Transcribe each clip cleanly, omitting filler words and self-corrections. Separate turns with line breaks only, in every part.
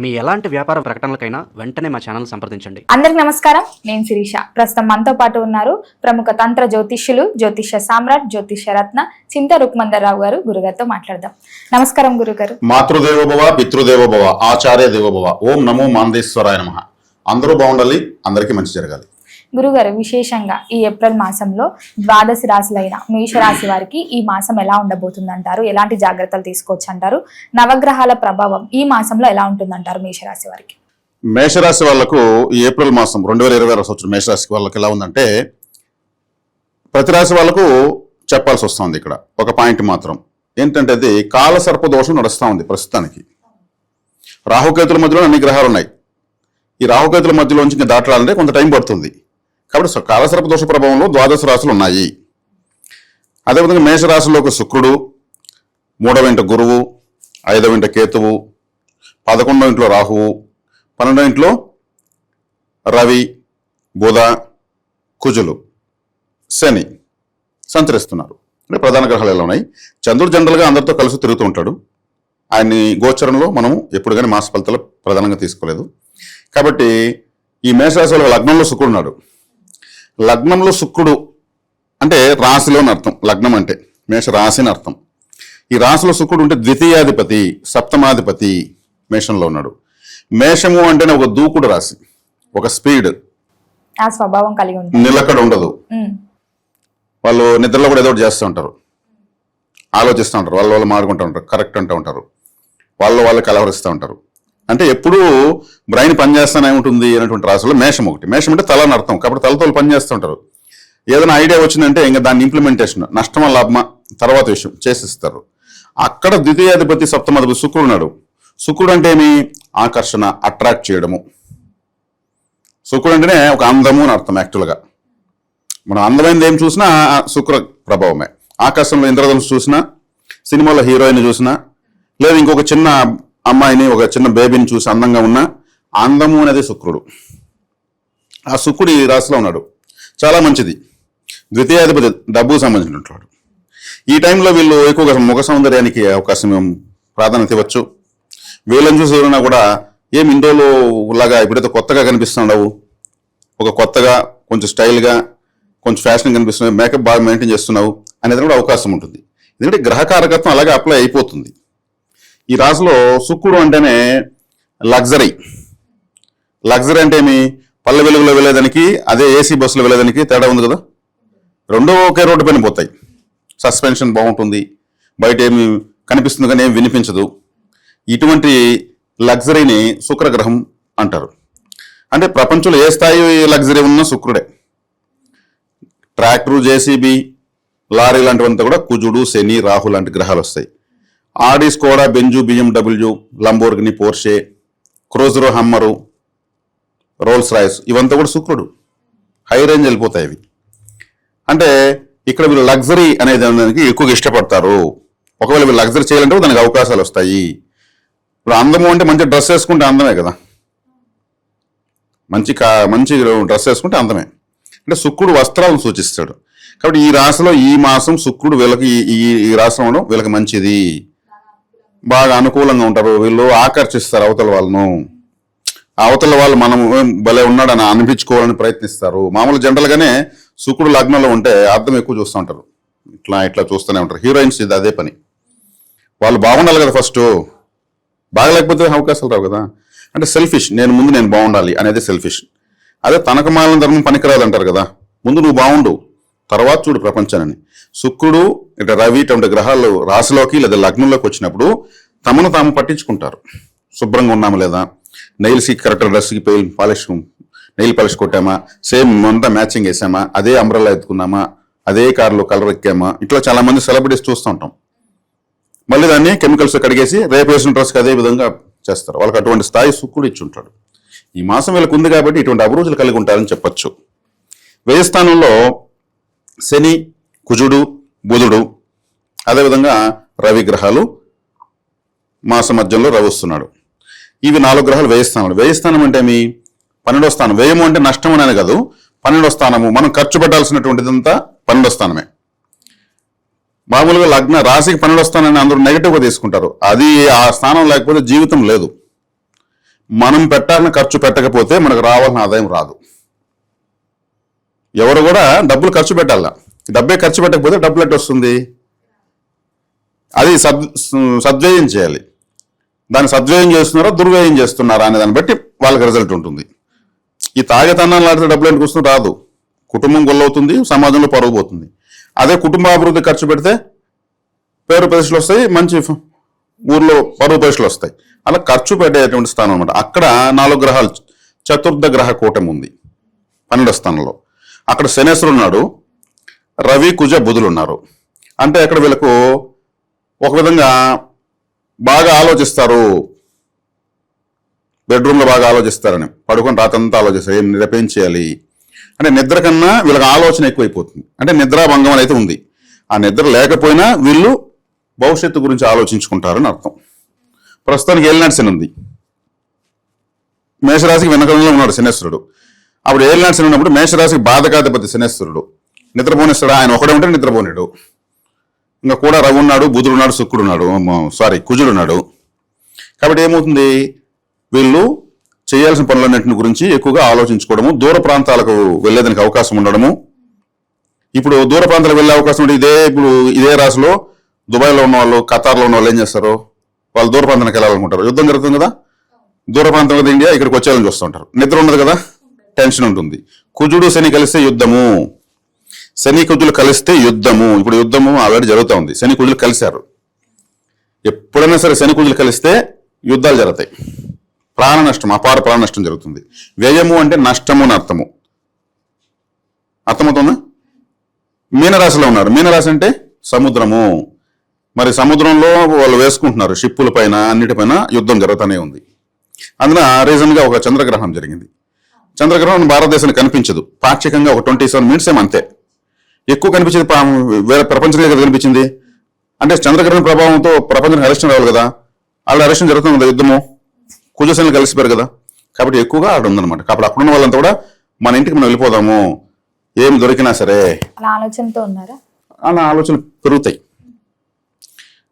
మీ ఎలాంటి వ్యాపార ప్రకటనలకైనా వెంటనే మా ఛానల్ సంప్రదించండి.
అందరికి నమస్కారం, నేను శిరీష. ప్రస్తుతం మనతో పాటు ఉన్నారు ప్రముఖ తంత్ర జ్యోతిష్యులు, జ్యోతిష్య సామ్రాట్, జ్యోతిష్య రత్న చింత రుక్మందర్రావు గారు. గురుగారితో మాట్లాడదాం. నమస్కారం గురుగారు.
మాతృదేవోభవ, పితృదేవోభవ, ఆచార్య దేవోభవ. ఓం నమో మాందేశ్వరాయ నమః. అందరూ బాగుండాలి, అందరికీ మంచి జరగాలి.
గురుగారు, విశేషంగా ఈ ఏప్రిల్ మాసంలో ద్వాదశ రాశులైన మేషరాశి వారికి ఈ మాసం ఎలా ఉండబోతుందంటారు? ఎలాంటి జాగ్రత్తలు తీసుకోవచ్చు అంటారు? నవగ్రహాల ప్రభావం ఈ మాసంలో ఎలా ఉంటుందంటారు మేషరాశి వారికి?
మేషరాశి వాళ్లకు ఈ ఏప్రిల్ మాసం 2020 సంవత్సరం మేషరాశి వాళ్ళకి ఎలా ఉందంటే, ప్రతి రాశి వాళ్లకు చెప్పాల్సి వస్తుంది. ఇక్కడ ఒక పాయింట్ మాత్రం ఏంటంటే, అది కాలసర్ప దోషం నడుస్తూ ఉంది ప్రస్తుతానికి. రాహుకేతుల మధ్యలో అన్ని గ్రహాలు ఉన్నాయి. ఈ రాహుకేతుల మధ్యలోంచి ఇంకా దాటాలంటే కొంత టైం పడుతుంది. కాబట్టి కాలసర్ప దోష ప్రభావంలో ద్వాదశ రాశులు ఉన్నాయి. అదేవిధంగా మేషరాశిలోకి శుక్రుడు, 3వ ఇంట గురువు, 5వ ఇంట కేతువు, 11వ ఇంట్లో రాహువు, 12వ ఇంట్లో రవి, బుధ, కుజులు, శని సంచరిస్తున్నారు. అంటే ప్రధాన గ్రహాలు ఎలా ఉన్నాయి? చంద్రుడు జనరల్గా అందరితో కలిసి తిరుగుతూ ఉంటాడు. ఆయన్ని గోచరంలో మనము ఎప్పుడు కానీ మాస ఫలితాలు ప్రధానంగా తీసుకోలేదు. కాబట్టి ఈ మేషరాశిలో లగ్నంలో శుక్రుడు ఉన్నాడు. లగ్నంలో శుక్రుడు అంటే రాశిలో అని అర్థం. లగ్నం అంటే మేష రాశి అని అర్థం. ఈ రాశిలో శుక్రుడు ఉంటే ద్వితీయాధిపతి, సప్తమాధిపతి మేషంలో ఉన్నాడు. మేషము అంటేనే ఒక దూకుడు రాశి, ఒక స్పీడ్,
ఆ స్వభావం కలిగి ఉంటుంది.
నిలకడ ఉండదు. వాళ్ళు నిద్రలో కూడా ఏదో ఒకటి చేస్తూ ఉంటారు, ఆలోచిస్తూ ఉంటారు, వాళ్ళు మాడుకుంటూ ఉంటారు, కరెక్ట్ అంటూ ఉంటారు, వాళ్ళు కలవరిస్తూ ఉంటారు. అంటే ఎప్పుడూ బ్రెయిన్ పనిచేస్తూనే ఉంటుంది అనేటువంటి రాశుల్లో మేషం ఒకటి. మేషం అంటే తల అని అర్థం. కాబట్టి తలతో పనిచేస్తూ ఉంటారు. ఏదైనా ఐడియా వచ్చిందంటే ఇంకా దాని ఇంప్లిమెంటేషన్, నష్టమా లాభమా తర్వాత విషయం చేసిస్తారు. అక్కడ ద్వితీయాధిపతి సప్తమాధిపతి శుక్రుడు ఉన్నాడు. శుక్రుడు అంటే ఏమి? ఆకర్షణ, అట్రాక్ట్ చేయడము. శుక్రుడు అంటేనే ఒక అందము అని అర్థం. యాక్చువల్గా మనం అందమైనది ఏం చూసినా శుక్ర ప్రభావమే. ఆకాశంలో ఇంద్రధనుసు చూసినా, సినిమాలో హీరోయిన్ చూసినా, లేదా ఇంకొక చిన్న అమ్మాయిని, ఒక చిన్న బేబీని చూసి అందంగా ఉన్న అందము అనేది శుక్రుడు. ఆ శుక్రుడు ఈ రాశిలో ఉన్నాడు. చాలా మంచిది. ద్వితీయాధిపతి డబ్బుకు సంబంధించినటువంటి. ఈ టైంలో వీళ్ళు ఎక్కువగా ముఖ సౌందర్యానికి అవకాశం ప్రాధాన్యత ఇవ్వచ్చు. వీళ్ళని చూసి ఎవరైనా కూడా ఏం ఇండోలో లాగా ఇప్పుడైతే కొత్తగా కనిపిస్తున్నావు, ఒక కొత్తగా కొంచెం స్టైల్గా కొంచెం ఫ్యాషన్ కనిపిస్తున్నావు, మేకప్ బాగా మెయింటైన్ చేస్తున్నావు అనేది కూడా అవకాశం ఉంటుంది. ఎందుకంటే గ్రహకారకత్వం అలాగే అప్లై అయిపోతుంది. ఈ రాశిలో శుక్రుడు అంటేనే లగ్జరీ. లగ్జరీ అంటే ఏమి? పల్లె వెలుగులో వెళ్ళేదానికి అదే ఏసీ బస్సులో వెళ్ళేదానికి తేడా ఉంది కదా. రెండో ఒకే రోడ్డు పైన పోతాయి. సస్పెన్షన్ బాగుంటుంది, బయట ఏమి కనిపిస్తుంది కానీ ఏమి వినిపించదు. ఇటువంటి లగ్జరీని శుక్రగ్రహం అంటారు. అంటే ప్రపంచంలో ఏ స్థాయి లగ్జరీ ఉన్నా శుక్రుడే. ట్రాక్టరు, జేసీబీ, లారీ లాంటివంతా కూడా కుజుడు, శని, రాహు లాంటి గ్రహాలు వస్తాయి. Audi, Skoda, Benz, BMW, Lamborghini, Porsche, cruiser, Hummer, Rolls Royce ఇవంతా కూడా శుక్రుడు. హై రేంజ్ వెళ్ళిపోతాయి ఇవి. అంటే ఇక్కడ వీళ్ళు లగ్జరీ అనేది దానికి ఎక్కువగా ఇష్టపడతారు. ఒకవేళ వీళ్ళు లగ్జరీ చేయాలంటే దానికి అవకాశాలు వస్తాయి. ఇప్పుడు అందము అంటే మంచి డ్రెస్ వేసుకుంటే అందమే కదా. మంచి డ్రెస్ వేసుకుంటే అందమే. అంటే శుక్రుడు వస్త్రాలను సూచిస్తాడు. కాబట్టి ఈ రాశిలో ఈ మాసం శుక్రుడు వీళ్ళకి ఈ రాశిలో ఉండడం వీళ్ళకి మంచిది. బాగా అనుకూలంగా ఉంటారు. వీళ్ళు ఆకర్షిస్తారు అవతల వాళ్ళను. అవతల వాళ్ళు మనం భలే ఉన్నాడని అనిపించుకోవాలని ప్రయత్నిస్తారు. మామూలు జనరల్గానే శుక్రుడు లగ్నంలో ఉంటే అర్థం ఎక్కువ చూస్తూ ఉంటారు. ఇట్లా చూస్తూనే ఉంటారు. హీరోయిన్స్ ఇది అదే పని. వాళ్ళు బాగుండాలి కదా ఫస్ట్, బాగలేకపోతే అవకాశాలు రావు కదా. అంటే సెల్ఫిష్, నేను బాగుండాలి అనేది సెల్ఫిష్. అదే తనకు మాలిన ధర్మం పనికిరాదు అంటారు కదా. ముందు నువ్వు బాగుండు, తర్వాత చూడు ప్రపంచాన్ని. శుక్రుడు, ఇట్లా రవి ఇటువంటి గ్రహాలు రాశిలోకి లేదా లగ్నంలోకి వచ్చినప్పుడు తమను తాము పట్టించుకుంటారు. శుభ్రంగా ఉన్నామా లేదా, నెయిల్స్కి కరెక్ట్ డ్రెస్కి నెయిల్ పాలిష్ కొట్టామా, సేమ్ అంతా మ్యాచింగ్ వేసామా, అదే అంబ్రెల్లా ఎత్తుకున్నామా, అదే కారులో కలర్ ఎక్కామా, ఇట్లా చాలా మంది సెలబ్రిటీస్ చూస్తూ ఉంటాం. మళ్ళీ దాన్ని కెమికల్స్ కడిగేసి రేపు వేసిన డ్రెస్కి అదే విధంగా చేస్తారు. వాళ్ళకి అటువంటి స్థాయి శుక్రుడు ఇచ్చి ఉంటాడు. ఈ మాసం వీళ్ళకి ఉంది కాబట్టి ఇటువంటి అభిరుచులు కలిగి ఉంటారని చెప్పచ్చు. వ్యయ స్థానంలో శని, కుజుడు, బుధుడు, అదేవిధంగా రవి గ్రహాలు మాస మధ్యంలో రవి వస్తున్నాడు. ఇవి 4 గ్రహాలు వ్యయస్థానాలు. వ్యయస్థానం అంటే మీ 12వ స్థానం. వ్యయము అంటే నష్టం అనేది కాదు, 12వ స్థానము. మనం ఖర్చు పెట్టాల్సినటువంటిదంతా 12వ స్థానమే. మామూలుగా లగ్న రాశికి 12వ స్థానాన్ని అందరూ నెగిటివ్గా తీసుకుంటారు. అది ఆ స్థానం లేకపోతే జీవితం లేదు. మనం పెట్టాలని ఖర్చు పెట్టకపోతే మనకు రావాల్సిన ఆదాయం రాదు. ఎవరు కూడా డబ్బులు ఖర్చు పెట్టాల, డబ్బే ఖర్చు పెట్టకపోతే డబ్బులు ఎట్టు వస్తుంది? అది సద్వ్యయం చేయాలి. దాన్ని సద్వ్యయం చేస్తున్నారా దుర్వ్యయం చేస్తున్నారా అనే దాన్ని బట్టి వాళ్ళకి రిజల్ట్ ఉంటుంది. ఈ తాగేతనాలు ఆడితే డబ్బులు ఎందుకు వస్తుంది? రాదు. కుటుంబం గొల్లవుతుంది, సమాజంలో పరుగు పోతుంది. అదే కుటుంబాభివృద్ధి ఖర్చు పెడితే పేరు ప్రతిష్టలు వస్తాయి, మంచి ఊర్లో పరువు ప్రతిష్టలు వస్తాయి. అలా ఖర్చు పెట్టేటువంటి స్థానం అనమాట. అక్కడ 4 గ్రహాలు, చతుర్థ గ్రహ కూటమి ఉంది 12వ స్థానంలో. అక్కడ శనేశ్వరుడు ఉన్నాడు, రవి కుజ బుధులు ఉన్నారు. అంటే అక్కడ వీళ్ళకు ఒక విధంగా బాగా ఆలోచిస్తారు, బెడ్రూమ్లో బాగా ఆలోచిస్తారని, పడుకొని రాతంతా ఆలోచిస్తారు ఏం చేయాలి అంటే. నిద్ర కన్నా వీళ్ళకి ఆలోచన ఎక్కువైపోతుంది. అంటే నిద్రాభంగం అనేది ఉంది. ఆ నిద్ర లేకపోయినా వీళ్ళు భవిష్యత్తు గురించి ఆలోచించుకుంటారని అర్థం. ప్రస్తుతానికి ఏలినాటి శని ఉంది, మేషరాశికి వెనకంలో ఉన్నాడు శనేశ్వరుడు. అప్పుడు ఏలినాటి శని ఉన్నప్పుడు మేషరాశికి బాధకాధిపతి శనేశ్వరుడు నిద్రపోనిస్తాడు. ఆయన ఒకడే ఉంటే నిద్రపోనిడు. ఇంకా కూడా రవి ఉన్నాడు, బుధుడు ఉన్నాడు, శుక్రుడు ఉన్నాడు, కుజుడు ఉన్నాడు. కాబట్టి ఏమవుతుంది, వీళ్ళు చేయాల్సిన పనులన్నింటిని గురించి ఎక్కువగా ఆలోచించుకోవడము, దూర ప్రాంతాలకు వెళ్ళేదానికి అవకాశం ఉండడము. ఇప్పుడు దూర ప్రాంతాలకు వెళ్ళే అవకాశం ఉంటే ఇప్పుడు ఇదే రాశిలో దుబాయ్లో ఉన్న వాళ్ళు, ఖతార్లో ఉన్న వాళ్ళు ఏం చేస్తారు, వాళ్ళు దూర ప్రాంతానికి వెళ్ళాలనుకుంటారు. యుద్ధం జరుగుతుంది కదా, దూర ప్రాంతం కదా ఇండియా, ఇక్కడికి వచ్చేయాలని చూస్తుంటారు. నిద్ర ఉండదు కదా, టెన్షన్ ఉంటుంది. కుజుడు శని కలిస్తే యుద్ధము, శని కుజులు కలిస్తే యుద్ధము. ఇప్పుడు యుద్ధము ఆల్రెడీ జరుగుతూ ఉంది, శని కుజులు కలిశారు. ఎప్పుడైనా సరే శని కుజులు కలిస్తే యుద్ధాలు జరుగుతాయి, ప్రాణ నష్టం, అపార ప్రాణ నష్టం జరుగుతుంది. వ్యయము అంటే నష్టము అని అర్థము. అర్థమవుతుందా? మీనరాశిలో ఉన్నారు, మీనరాశి అంటే సముద్రము. మరి సముద్రంలో వాళ్ళు వేసుకుంటున్నారు, షిప్పుల పైన అన్నిటిపైన యుద్ధం జరుగుతూనే ఉంది. అందున రీజన్గా ఒక చంద్రగ్రహణం జరిగింది. చంద్రగ్రహణం భారతదేశానికి కనిపించదు, పాక్షికంగా ఒక 27 మినిట్స్ అంతే. ఎక్కువ కనిపించేది వేరే ప్రపంచంలో కదా కనిపించింది. అంటే చంద్రగ్రహణ ప్రభావంతో ప్రపంచానికి అరెస్టం రావాలి కదా, వాళ్ళు అరెస్టం జరుగుతుంది కదా, యుద్ధము కుజశనులు కలిసిపోయారు కదా. కాబట్టి ఎక్కువగా ఆడ ఉందన్నమాట. కాబట్టి అక్కడున్న వాళ్ళంతా కూడా మన ఇంటికి మనం వెళ్ళిపోదాము, ఏం దొరికినా సరే
అలా ఆలోచనతో ఉన్నారా,
అన్న ఆలోచనలు పెరుగుతాయి.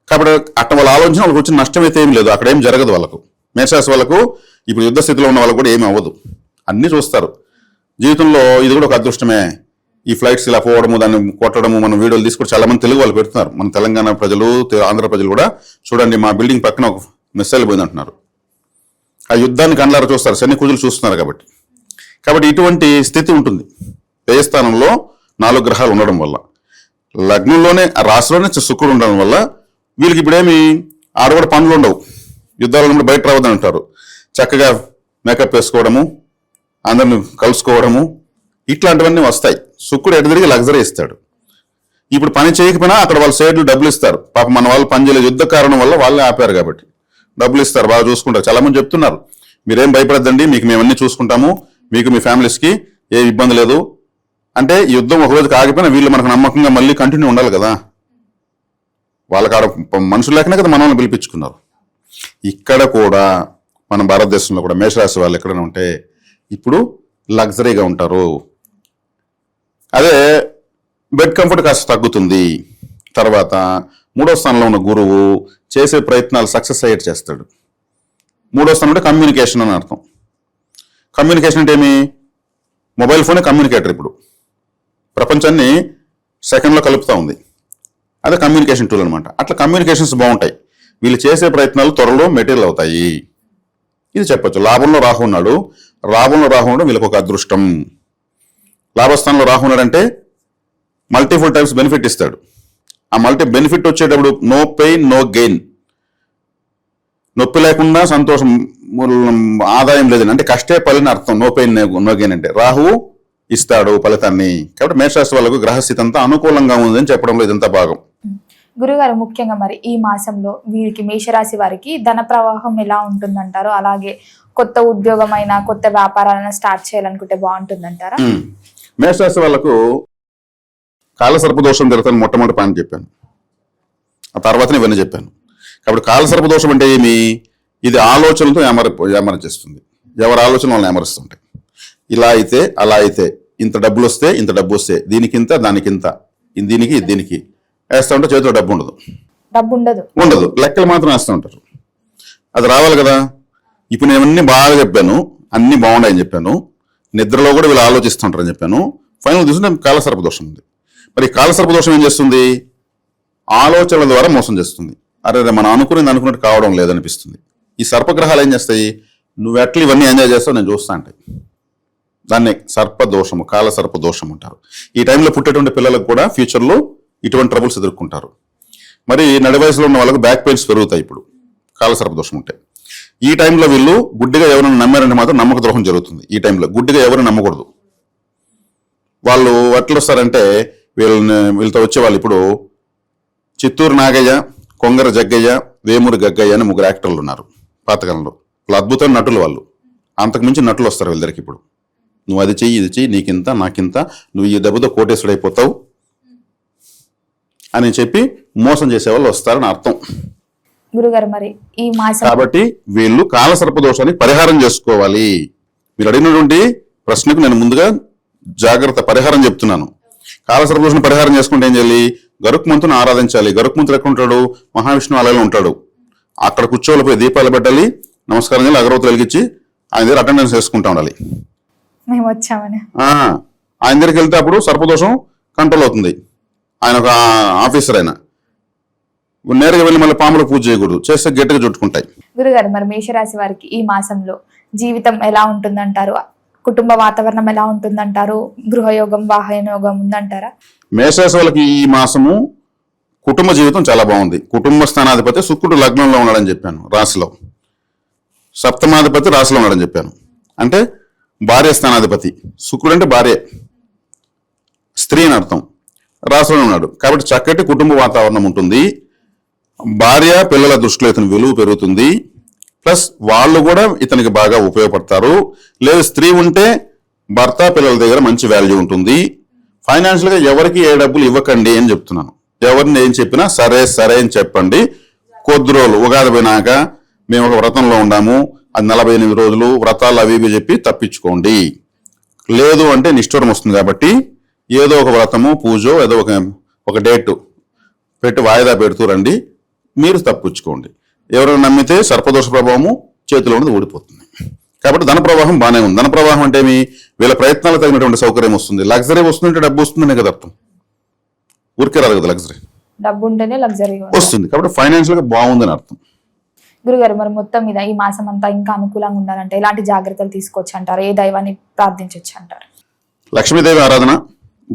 కాబట్టి అట్ట వాళ్ళ ఆలోచన వాళ్ళకి వచ్చిన నష్టం అయితే ఏం లేదు, అక్కడ ఏం జరగదు వాళ్ళకు. మేషరాశి వాళ్ళకు ఇప్పుడు యుద్ధ స్థితిలో ఉన్న వాళ్ళకు కూడా ఏమీ అవ్వదు, అన్నీ చూస్తారు. జీవితంలో ఇది కూడా ఒక అదృష్టమే. ఈ ఫ్లైట్స్ ఇలా పోవడము, దాన్ని కొట్టడము, మనం వీడియోలు తీసుకొని చాలా మంది తెలుగు వాళ్ళు పెడుతున్నారు. మన తెలంగాణ ప్రజలు, ఆంధ్ర ప్రజలు కూడా చూడండి, మా బిల్డింగ్ పక్కన ఒక మిస్సైల్ పోయింది అంటున్నారు. ఆ యుద్ధాన్ని కళ్ళారా చూస్తారు, శని కుజులు చూస్తున్నారు. కాబట్టి ఇటువంటి స్థితి ఉంటుంది. వ్యయస్థానంలో 4 గ్రహాలు ఉండడం వల్ల, లగ్నంలోనే రాశిలోనే శుక్రుడు ఉండడం వల్ల వీళ్ళకి ఇప్పుడేమి ఆడవాడు పనులు ఉండవు. యుద్ధాలు ఉన్నప్పుడు బయట రావద్దని అంటారు. చక్కగా మేకప్ వేసుకోవడము, అందరిని కలుసుకోవడము, ఇట్లాంటివన్నీ వస్తాయి. శుక్రుడు ఎటు తిరిగి లగ్జరీ ఇస్తాడు. ఇప్పుడు పని చేయకపోయినా అక్కడ వాళ్ళ సైడ్లు డబ్బులు ఇస్తారు. పాప మన వాళ్ళు పని చేయలేదు, యుద్ధ కారణం వల్ల వాళ్ళే ఆపారు కాబట్టి డబ్బులు ఇస్తారు, బాగా చూసుకుంటారు. చాలా మంది చెప్తున్నారు, మీరేం భయపడద్దండి, మీకు మేమన్నీ చూసుకుంటాము, మీకు మీ ఫ్యామిలీస్కి ఏ ఇబ్బంది లేదు అంటే. యుద్ధం ఒక రోజుకి ఆగిపోయినా వీళ్ళు మనకు నమ్మకంగా మళ్ళీ కంటిన్యూ ఉండాలి కదా. వాళ్ళకి ఆడ మనుషులు లేకనే కదా మనల్ని పిలిపించుకున్నారు. ఇక్కడ కూడా మన భారతదేశంలో కూడా మేషరాశి వాళ్ళు ఎక్కడైనా ఉంటే ఇప్పుడు లగ్జరీగా ఉంటారు. అదే బెడ్ కంఫర్ట్ కాస్త తగ్గుతుంది. తర్వాత 3వ స్థానంలో ఉన్న గురువు చేసే ప్రయత్నాలు సక్సెస్ అయ్యేట్ చేస్తాడు. 3వ స్థానం అంటే కమ్యూనికేషన్ అని అర్థం. కమ్యూనికేషన్ అంటే ఏమి, మొబైల్ ఫోనే కమ్యూనికేటర్. ఇప్పుడు ప్రపంచాన్ని సెకండ్లో కలుపుతూ ఉంది, అదే కమ్యూనికేషన్ టూల్ అనమాట. అట్లా కమ్యూనికేషన్స్ బాగుంటాయి. వీళ్ళు చేసే ప్రయత్నాలు త్వరలో మెటీరియల్ అవుతాయి, ఇది చెప్పొచ్చు. లాభంలో రాహు ఉన్నాడు, లాభంలో రాహు ఉండడం వీళ్ళకి ఒక అదృష్టం. లాభస్థానంలో రాహు ఉన్నాడంటే మల్టిపుల్ టైమ్స్ బెనిఫిట్ ఇస్తాడు. ఆ బెనిఫిట్ వచ్చేటప్పుడు నో పెయిన్ నో గెయిన్, నొప్పి లేకుండా సంతోషం, ఆదాయం లేదని అంటే కష్టే ఫలిని అర్థం. నో పెయిన్ నో గెయిన్ అంటే రాహువు ఇస్తాడు ఫలితాన్ని. కాబట్టి మేషరాశి వాళ్ళకు గ్రహస్థితి అంతా అనుకూలంగా ఉందని చెప్పడంలో ఇదంతా భాగం.
గురుగారు, ముఖ్యంగా మరి ఈ మాసంలో వీరికి, మేషరాశి వారికి ధన ప్రవాహం ఎలా ఉంటుందంటారు? అలాగే కొత్త ఉద్యోగమైనా కొత్త వ్యాపారాలైనా స్టార్ట్ చేయాలనుకుంటే బాగుంటుందంటారా?
మేషరాశి వాళ్ళకు కాలసర్పదోషం జరుగుతుంది మొట్టమొదటి పని చెప్పాను, ఆ తర్వాతనే ఇవన్నీ చెప్పాను. కాబట్టి కాలసర్పదోషం అంటే ఏమి, ఇది ఆలోచనలతో ఏమరచేస్తుంది. ఎవరి ఆలోచన వాళ్ళని ఏమరుస్తుంటాయి. ఇలా అయితే అలా అయితే, ఇంత డబ్బులు వస్తే ఇంత డబ్బు వస్తే, దీనికింత దానికింత, దీనికి వేస్తూ ఉంటే చేతిలో డబ్బు ఉండదు, లెక్కలు మాత్రం వేస్తూ ఉంటారు. అది రావాలి కదా. ఇప్పుడు నేను అన్ని బాగా చెప్పాను, అన్ని బాగున్నాయని చెప్పాను, నిద్రలో కూడా వీళ్ళు ఆలోచిస్తుంటారని చెప్పాను. ఫైనల్ చూస్తే కాలసర్ప దోషం ఉంది. మరి కాలసర్ప దోషం ఏం చేస్తుంది? ఆలోచనల ద్వారా మోసం చేస్తుంది. అరే మనం అనుకున్నట్టు కావడం లేదనిపిస్తుంది. ఈ సర్పగ్రహాలు ఏం చేస్తాయి? నువ్వు ఎట్లా ఇవన్నీ ఎంజాయ్ చేస్తావు నేను చూస్తా అంటే, దాన్ని సర్పదోషము, కాలసర్ప దోషం అంటారు. ఈ టైంలో పుట్టేటువంటి పిల్లలకు కూడా ఫ్యూచర్లో ఇటువంటి ట్రబుల్స్ ఎదుర్కొంటారు. మరి నడి వయసులో ఉన్న వాళ్ళకి బ్యాక్ పెయిన్స్ పెరుగుతాయి ఇప్పుడు కాలసర్ప దోషం ఉంటే. ఈ టైంలో వీళ్ళు గుడ్డిగా ఎవరైనా నమ్మారంటే మాత్రం నమ్మక ద్రోహం జరుగుతుంది. ఈ టైంలో గుడ్డిగా ఎవరు నమ్మకూడదు. వాళ్ళు ఎట్లా వస్తారంటే వీళ్ళతో వచ్చేవాళ్ళు ఇప్పుడు చిత్తూరు నాగయ్య, కొంగర జగ్గయ్య, వేమూరి గగ్గయ్య అని 3 యాక్టర్లు ఉన్నారు పాతకాలంలో. వాళ్ళు అద్భుతమైన నటులు. వాళ్ళు అంతకుమించి నటులు వస్తారు వీళ్ళకి. ఇప్పుడు నువ్వు అది చెయ్యి, ఇది చెయ్యి, నీకింత నాకింత, నువ్వు ఈ దెబ్బతో కోటేశ్వరుడైపోతావు అని చెప్పి మోసం చేసేవాళ్ళు వస్తారని అర్థం.
గురుగారు మరి ఈ మాసం
కాబట్టి వీళ్ళు కాలసర్ప దోషానికి పరిహారం చేసుకోవాలి. మీరు అడిగినటువంటి ప్రశ్నకు నేను ముందుగా జాగ్రత్త పరిహారం చెప్తున్నాను. కాలసర్ప దోషాన్ని పరిహారం చేసుకుంటే ఏం చేయాలి? గరుక్మంతుని ఆరాధించాలి. గరుక్మంతుడు ఎక్కడ ఉంటాడు? మహావిష్ణు ఆలయంలో ఉంటాడు. అక్కడ కూర్చోవాలిపోయి దీపాలు పెట్టాలి, నమస్కారం చేయాలి, అగరవత్తులు వెలిగించి ఆయన దగ్గర అటెండెన్స్ చేసుకుంటా ఉండాలి.
మేము వచ్చామని
ఆయన దగ్గరికి వెళ్తే అప్పుడు సర్పదోషం కంట్రోల్ అవుతుంది. ఆయన ఒక ఆఫీసర్. ఆయన నేరుగా వెళ్ళి మళ్ళీ పాములు పూజ చేయకూడదు, చేస్తే గట్టిగా చుట్టుకుంటాయి.
గురుగారు మరి మేషరాశి వారికి ఈ మాసంలో జీవితం ఎలా ఉంటుందంటారు? కుటుంబ వాతావరణం ఎలా ఉంటుందంటారు? గృహయోగం, వాహనయోగం ఉందంటారా?
మేషరాశి వాళ్ళకి ఈ మాసము కుటుంబ జీవితం చాలా బాగుంది. కుటుంబ స్థానాధిపతి శుక్రుడు లగ్నంలో ఉన్నాడని చెప్పాను, రాశిలో. సప్తమాధిపతి రాశిలో ఉన్నాడని చెప్పాను. అంటే భార్య స్థానాధిపతి శుక్రుడు అంటే భార్య, స్త్రీ అని అర్థం. రాశిలో ఉన్నాడు కాబట్టి చక్కటి కుటుంబ వాతావరణం ఉంటుంది. భార్య పిల్లల దృష్టిలో ఇతని విలువ పెరుగుతుంది. ప్లస్ వాళ్ళు కూడా ఇతనికి బాగా ఉపయోగపడతారు. లేదు స్త్రీ ఉంటే భర్త పిల్లల దగ్గర మంచి వాల్యూ ఉంటుంది. ఫైనాన్షియల్గా ఎవరికి ఏ డబ్బులు ఇవ్వకండి అని చెప్తున్నాను. ఎవరిని ఏం చెప్పినా సరే సరే అని చెప్పండి. కొద్ది రోజులు ఉగాది పోయినాక మేము ఒక వ్రతంలో ఉన్నాము, అది 48 రోజులు వ్రతాలు అవి ఇవి చెప్పి తప్పించుకోండి. లేదు అంటే నిష్ఠూరం వస్తుంది. కాబట్టి ఏదో ఒక వ్రతము, పూజో ఏదో ఒక డేట్ పెట్టి వాయిదా పెడుతూ రండి, మీరు తప్పించుకోండి. ఎవరైనా నమ్మితే సర్పదోష ప్రభావము చేతిలో ఉన్నది ఊడిపోతుంది. కాబట్టి ధన ప్రవాహం బాగానే ఉంది. ధన ప్రవాహం అంటే వీళ్ళ ప్రయత్నాలు తగినటువంటి సౌకర్యం వస్తుంది. లగ్జరీ వస్తుందంటే డబ్బు వస్తుందనే కదా అర్థం. ఊరికే రాదు కదా లగ్జరీ,
డబ్బు ఉంటేనే లగ్జరీ
వస్తుంది. కాబట్టి ఫైనాన్షియల్ గా బాగుందని అర్థం.
గురుగారు మరి మొత్తం మీద ఈ మాసం అంతా ఇంకా అనుకూలంగా ఉండాలంటే ఎలాంటి జాగ్రత్తలు తీసుకోవచ్చు అంటారు? ఏ దైవాన్ని ప్రార్థించవచ్చు అంటారు?
లక్ష్మీదేవి ఆరాధన,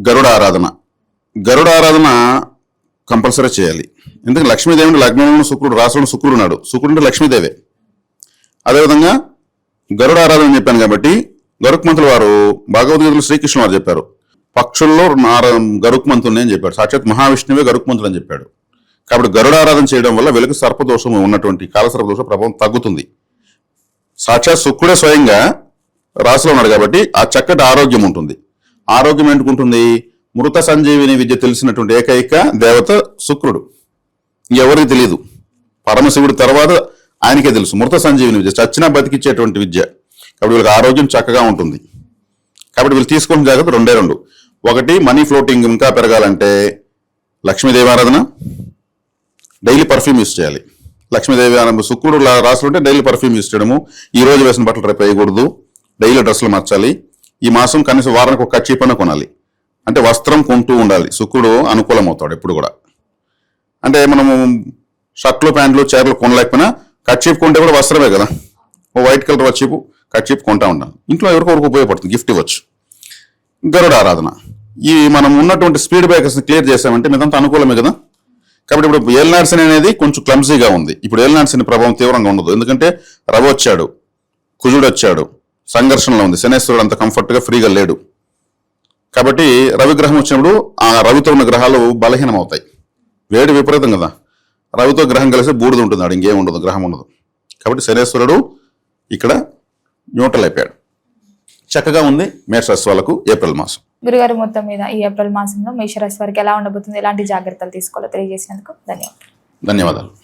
గరుడ ఆరాధన. గరుడ ఆరాధన కంపల్సరీ చేయాలి. ఎందుకంటే లక్ష్మీదేవి లగ్నంలో శుక్రుడు, రాశిలో శుక్రుడు ఉన్నాడు. శుక్రుడు అంటే లక్ష్మీదేవి. అదేవిధంగా గరుడ ఆరాధన చెప్పాను కాబట్టి గరుక్మంతుల వారు భగవద్గీతలో శ్రీకృష్ణ వారు చెప్పారు, పక్షుల్లో గరుక్మంతుల్ని అని చెప్పాడు. సాక్షాత్ మహావిష్ణువే గరుక్మంతులు అని చెప్పాడు. కాబట్టి గరుడ ఆరాధన చేయడం వల్ల వీళ్ళకి సర్పదోషం ఉన్నటువంటి కాలసర్పదోష ప్రభావం తగ్గుతుంది. సాక్షాత్ శుక్రుడే స్వయంగా రాశిలో ఉన్నాడు కాబట్టి ఆ చక్కటి ఆరోగ్యం ఉంటుంది. ఆరోగ్యం ఎందుకుంటుంది? మృత సంజీవిని విద్య తెలిసినటువంటి ఏకైక దేవత శుక్రుడు, ఎవరికి తెలియదు. పరమశివుడి తర్వాత ఆయనకే తెలుసు మృత సంజీవిని విద్య, చచ్చినా బతికిచ్చేటువంటి విద్య. కాబట్టి వీళ్ళకి ఆరోగ్యం చక్కగా ఉంటుంది. కాబట్టి వీళ్ళు తీసుకున్న జాగ్రత్త 2. ఒకటి, మనీ ఫ్లోటింగ్ ఇంకా పెరగాలంటే లక్ష్మీదేవి ఆరాధన, డైలీ పర్ఫ్యూమ్ యూస్ చేయాలి. లక్ష్మీదేవి ఆరాధన శుక్రుడు రాశులు ఉంటే డైలీ పర్ఫ్యూమ్ యూస్ చేయడము. ఈ రోజు వేసిన బట్టలు రేపు వేయకూడదు, డైలీ డ్రెస్సులు మార్చాలి. ఈ మాసం కనీసం వారానికి ఒక కర్చీప్ కొనాలి. అంటే వస్త్రం కొంటూ ఉండాలి. శుక్రుడు అనుకూలం అవుతాడు ఎప్పుడు కూడా. అంటే మనము షర్ట్లు, ప్యాంట్లు, చీరలు కొనలేకపోయినా కర్చీప్ కొంటే కూడా వస్త్రమే కదా, ఓ వైట్ కలర్ వచ్చేపు కర్చీప్ కొంటా ఉంటాను. ఇంట్లో ఎవరికొరకు ఉపయోగపడుతుంది, గిఫ్ట్ ఇవ్వచ్చు. గరుడ ఆరాధన. ఈ మనం ఉన్నటువంటి స్పీడ్ బ్రేకర్స్ని క్లియర్ చేసామంటే మీదంతా అనుకూలమే కదా. కాబట్టి ఇప్పుడు ఏలినాటి శని అనేది కొంచెం క్లమ్సీగా ఉంది. ఇప్పుడు ఏలినాటి శని ప్రభావం తీవ్రంగా ఉండదు. ఎందుకంటే రవి వచ్చాడు, కుజుడు వచ్చాడు, సంఘర్షణలో ఉంది. శనేశ్వరుడు అంత కంఫర్ట్గా ఫ్రీగా లేడు. కాబట్టి రవిగ్రహం వచ్చినప్పుడు ఆ రవితో ఉన్న గ్రహాలు బలహీనం అవుతాయి. వేడి విపరీతం కదా, రవితో గ్రహం కలిసి బూడిద ఉంటుంది, ఆడు ఇంకేం ఉండదు, గ్రహం ఉండదు. కాబట్టి శనేశ్వరుడు ఇక్కడ న్యూట్రల్ అయిపోయాడు. చక్కగా ఉంది మేషరాశి వాళ్ళకు ఏప్రిల్ మాసం.
గురుగారు మొత్తం మీద ఈ ఏప్రిల్ మాసంలో మేషరాశి వారికి ఎలా ఉండబోతుంది, ఎలాంటి జాగ్రత్తలు తీసుకోవాలో తెలియజేసినందుకు ధన్యవాదాలు.
ధన్యవాదాలు.